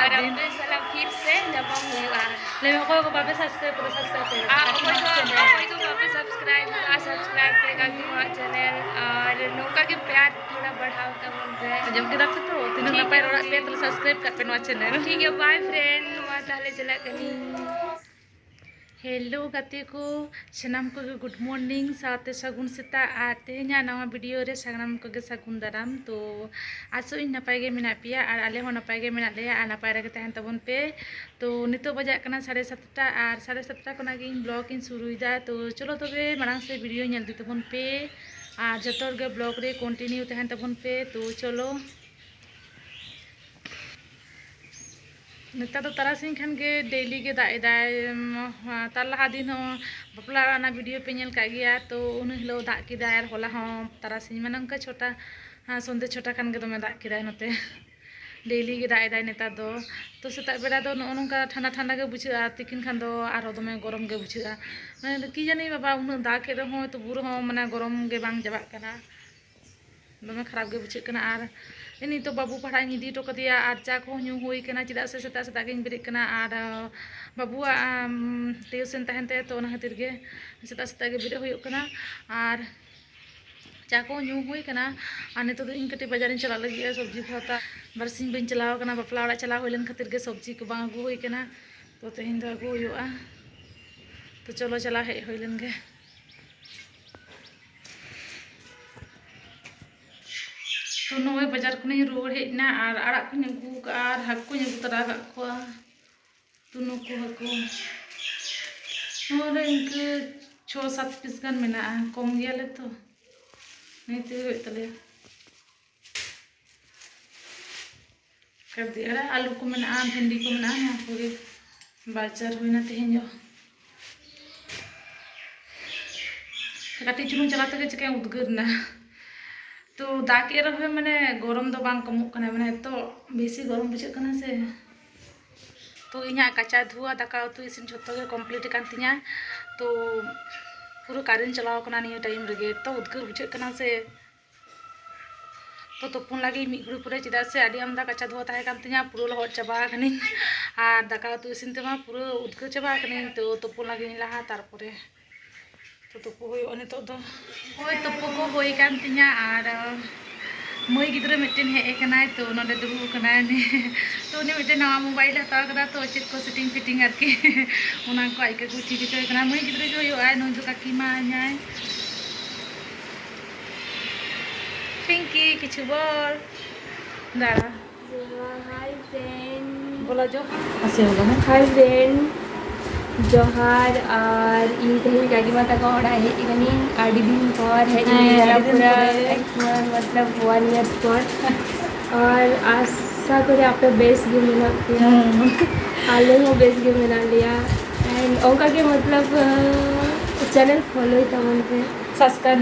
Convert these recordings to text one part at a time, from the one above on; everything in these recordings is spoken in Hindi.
और अपने साला फिर से जमा हुआ ले मैं को बापे सब्सक्राइब करो सब्सक्राइब सब्सक्राइब करेगा कि चैनल और नौका के प्यार थोड़ा बढ़ाओ तब जब के दाप तो तीन नपाय रोड़ा पे तो सब्सक्राइब कर पे नवा चैनल ठीक है बाय फ्रेंड मा ताले चला कनी हेलो गाते को सनाम को गुड मॉर्निंग साथे सगुन सेता और तेहना नवा वीडियो रे सनाम को गे सगुन दाराम तो आसो इन नपाय गे मेना पिया और आले हो नपाय गे मेना लेया और नपाय रे तहन तबन पे तो नितो बजा कना 7:30 और 7:30 कोना गे ब्लॉग इन शुरूइदा तो चलो तबे मांग से वीडियो नेल दी तबन पे और जतोर गे ब्लॉग रे कंटिन्यू तहन तबन पे तो चलो नेता तो तारासिंह खान के डेली के दाए तार लहा दिन बापला वीडियो पे नेल का गया तो उन हिलो दाग किदा और होला तारासिंह माने उनका छोटा संदे छोटा खान के दमे दाग किदा नते डेली के दाए नेता दो तो सेता बेड़ा दो नोनका ठंडा ठंडा के बुझा तिकिन खान दो आरो दमे गरम के बुझा माने कि जानी बाबा उन दाग के रहो तो बुरो माने गरम के बांग जबा कना दमे खराब के बुझे कना और ini तो बाबू पढ़ा इदी तो कदिया और चा को न्यू हुई कना चिदा से सेता सेता गिन बेरे कना और बाबूआ ट्यूशन तहनते तो ना खातिर गे सेता सेता गे बेरे हुई कना और चा को न्यू हुई कना और नितो तो इन कटे बाजार इन चला लगी सब्जी खाता बरसिंग बन चलाव कना बापला ओड़ा चला होलन खातिर गे सब्जी को बांग अगू हुई कना तो तेहिन दो अगू हुआ तो चलो चला हे होलन गे तो नोए बाजार को रुआड़ हेजना और आड़ा को अगू और हाकू अगू तरा को तुनु को हाकू नोरे इनके 6-7 पीस गान मेना कम गया तो नहीं तो तले कर दिया आलू को मेना भिंडी को मेना ना पूरे बाजार होना तेहन काटी चुनु चलाते चिका उद्गारना तो दाके रहे माने गरम दो बांग कमो कना माने तो बेसी गरम बुझे कना से तो इना कच्चा धुआ दाका उतु इसिन झोतो के कंप्लीट कान तिया तो पूरा कारेंट चलाव कना निया टाइम रगे तो उद्गार बुझे कना से तो तोपुन लगे मी घुड़ी पूरे चिदा से आडी आमदा कच्चा धुआ ताहे कान तिया पूरा लहट चाबा कनी और दाका उतु इसिन तेमा पूरा उद्गार चाबा कनी तो तोपुन लगे लहा तारपरे तो तुपो हो नितो दो होय तुपो को होय कान तिया और मई गिद्रे मिटन हे कनाय तो नोडे दुबु कनाय ने तो ने मिटन नवा मोबाइल हता कदा तो चेक को सेटिंग फिटिंग आरकी उना को आइके को ठीक चोय कना मई गिद्रे जो होय नो जो काकी मा न्याय पिंकी किछु बोल दाड़ा हाय फ्रेंड बोला जो हसे बोलो ना हाय फ्रेंड जोहार और इन कहीं गागी माता का ओड़ा है इगनी आडी दिन पर है पूरा मतलब 1 year पर और आशा करे आप बेस गेम मिला किया आले हो बेस गेम मिला लिया एंड ओका के मतलब चैनल फॉलो ही तवन पे सब्सक्राइब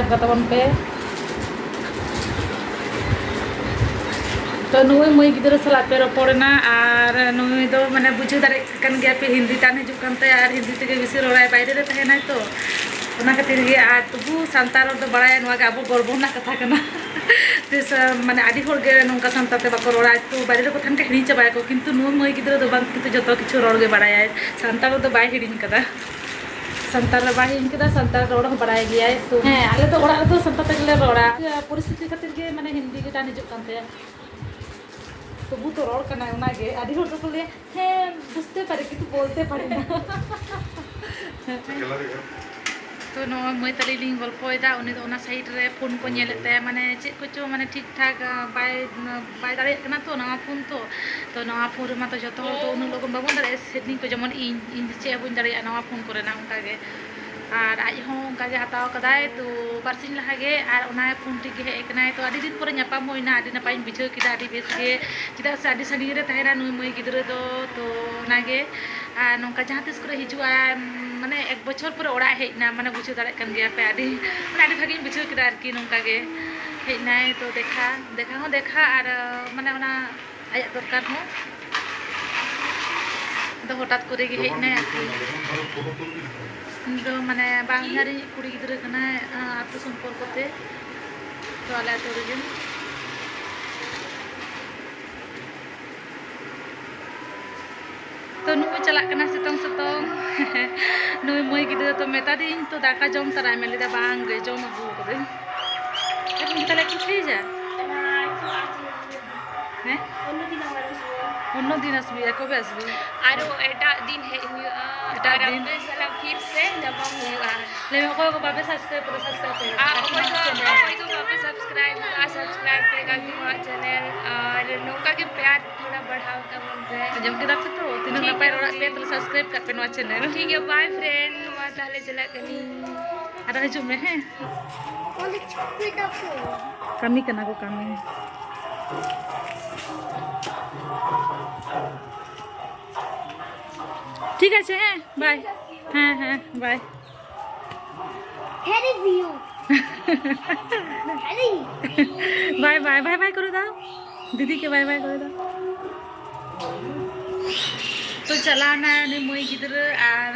का तवन पे तो नुई मई गिद्रा सला पे रपड़ना और नुई दो माने बुझे दारे कन गया पे हिंदी तान हजु कानते और हिंदी तेगे बेसी रोड़ाय बाइरे रे तहेनाय तो ओना खातिर गे आ तबु सांतार तो बड़ाय नवा गे आबो गर्वना कथा कना तिस माने आडी होर गे नोंका सांताते बाको रोड़ाय तो बाइरे को थान के हिड़ी चाबाय को किंतु नुई मई गिद्रा दो बांग किंतु जतो किछु रोड़ गे बड़ाय सांतार तो बाय हिड़िन कदा संतार बाय हिड़िन कदा संतार रोड़ हो बड़ाय गया तो हे आले तो ओड़ा तो संतार तेगले रोड़ा परिस्थिति खातिर गे माने हिंदी के तान हजु कानते तो वो तो रोड करना है ना गे आदि होड़ तो बोले हैं बुझते पारे कि तू बोलते पारे ना तो नो मई तली लिंग गल्पोयदा उनी तो ओना साइड रे फोन को नेलेते माने चे कोचो माने ठीक ठाक बाय दाड़े कना तो नवा फोन रे मा तो जतो तो उन लोगन बाबन दाड़े सेटिंग को जेमन इन चे बुन दाड़े नवा फोन करे ना उनका गे और आज हों उनका गे हताव कदाय तो बारसिन लहा गे और ओना फोन टिके हे एकनाय तो आदि दिन पर न्यापाम होइना आदि नपाय बुझाव किदा आदि बेस गे चिदा से आदि सानी रे तहेना नुई मई गिद्रे दो तो ना गे आ नोंका जहां तिस करे हिजुआ माने 1 बछर पर ओड़ा हेना माने बुझे दाड़े कन गया पे आदि माने आदि भागी बुझाव किदा आरकी नोंका गे हेनाय तो देखा और माने ओना आया दरकार हो तो हठात करे गे हेनाय आरकी तो माने बांगारी कुड़ी गिद्रे कना आतु संपर्क ते तो आले तो रे तो नुई चला कना सितोंग सितोंग नुई मई गिद्रा तो मेता दिन तो दाका जम तराय मेलिदा बांग गे जम अगु कदे এখন তাহলে একটু খেয়ে যা হ্যাঁ অন্য দিন আসবি আর কবে আসবি आरो एटा दिन है एटा एटा दिन? दिन साला फिर से जमा हुआ ले मैं को बाबे सब्सक्राइब कर सब्सक्राइब कोई तो वापस सब्सक्राइब करेगा कि हमारा चैनल और नौका के प्यार थोड़ा बढ़ाओ तब बोलते हैं जब के दाते तो तीनों ठीक नपाय है। रोड़ा पे तो सब्सक्राइब कर पेनवा चैनल ठीक है बाय फ्रेंड वहाँ ताले चला कनी ada hijau meh kami kena aku kami ঠিক আছে হ্যাঁ বাই হ্যাঁ হ্যাঁ bye bye bye bye bye करो दाओ दीदी के बाय बाय करो दाओ तो चलाना ने मोई गिदर और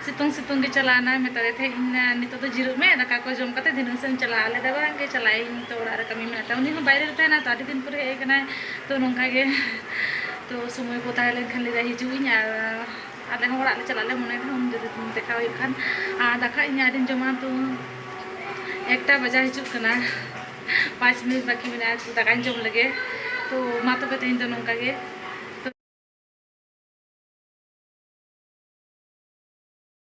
सितोंग सितोंग के चलाना मेता थे नितो तो जीरो में दाका को जम कते दिन से चला ले दबा के चलाई तो ओड़ा रे कमी में ता उनी बाहर रहता ना तो आधी दिन पर हे कना तो नोंका के तो समय को ताले खान ले हिजुई आले होड़ा ले चला ले मने हम जदि तुम देखा होई खान दाका इना दिन जमा तो एकटा बजा हिजुक कना 5 मिनट बाकी में तो दाका जम लगे तो मा तो तेन तो नोंका के